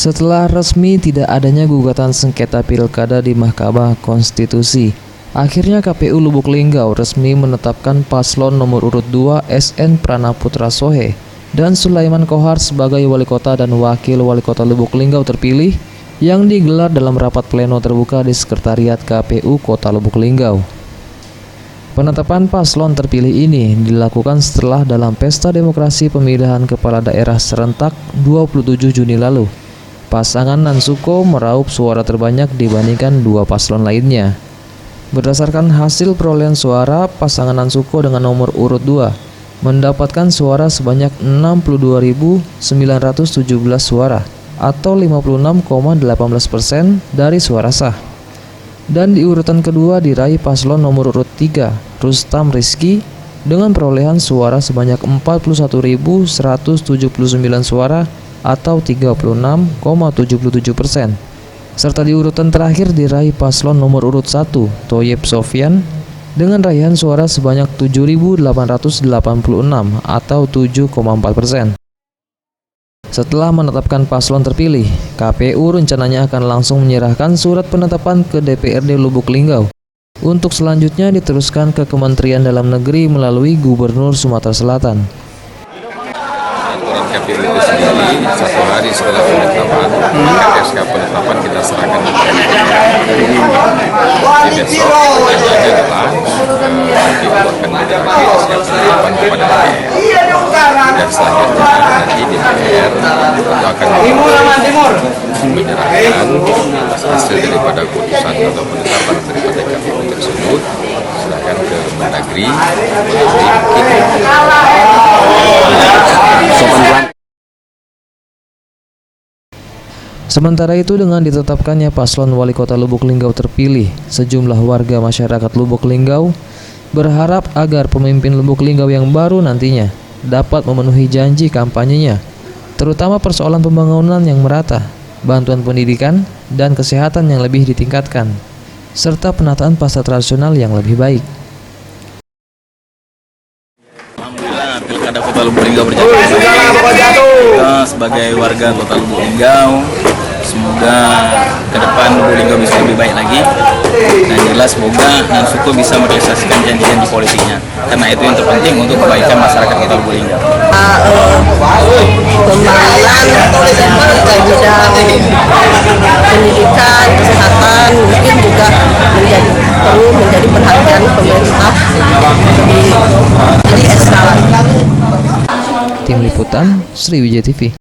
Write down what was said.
Setelah resmi tidak adanya gugatan sengketa pilkada di Mahkamah Konstitusi, akhirnya KPU Lubuk Linggau resmi menetapkan paslon nomor urut 2 SN Pranaputra Sohe dan Sulaiman Kohar sebagai wali kota dan wakil wali kota Lubuk Linggau terpilih yang digelar dalam rapat pleno terbuka di Sekretariat KPU Kota Lubuk Linggau. Penetapan paslon terpilih ini dilakukan setelah dalam pesta demokrasi pemilihan kepala daerah serentak 27 Juni lalu, pasangan Nansuko meraup suara terbanyak dibandingkan dua paslon lainnya. Berdasarkan hasil perolehan suara, pasangan Nansuko dengan nomor urut 2 mendapatkan suara sebanyak 62.917 suara atau 56,18% dari suara sah. Dan di urutan kedua diraih paslon nomor urut 3, Rustam Rizky, dengan perolehan suara sebanyak 41.179 suara atau 36,77%. Serta di urutan terakhir diraih paslon nomor urut 1, Toyib Sofyan, dengan raihan suara sebanyak 7.886 atau 7,4%. Setelah menetapkan paslon terpilih, KPU rencananya akan langsung menyerahkan surat penetapan ke DPRD Lubuk Linggau untuk selanjutnya diteruskan ke Kementerian Dalam Negeri melalui Gubernur Sumatera Selatan. Aturan KPU itu sendiri 1 hari setelah penetapan, SK penetapan kita serahkan ke Jadi besok pertanyaannya adalah KPU akan menyerahkan SK penetapan kepada DPR. Dan selanjutnya nanti DPR akan menyerahkan hasil daripada putusan atau penetapan daripada KPU tersebut serahkan ke Mendagri Sementara itu, dengan ditetapkannya paslon wali kota Lubuk Linggau terpilih, sejumlah warga masyarakat Lubuk Linggau berharap agar pemimpin Lubuk Linggau yang baru nantinya dapat memenuhi janji kampanyenya, terutama persoalan pembangunan yang merata, bantuan pendidikan dan kesehatan yang lebih ditingkatkan, serta penataan pasar tradisional yang lebih baik. Alhamdulillah, Pilkada Kota Lubuk Linggau berjalan baik. Kita sebagai warga Kota Lubuk Linggau, semoga ke depan Lubuk Linggau bisa lebih baik lagi, dan jelas semoga Nansuko bisa merealisasikan janji-janji politiknya, karena itu yang terpenting untuk kebaikan masyarakat Kota Lubuk Linggau. Pembangunan di bidang pendidikan, kesehatan mungkin juga perlu menjadi perhatian pemerintah di ekstra. Tim Liputan Sriwijaya TV.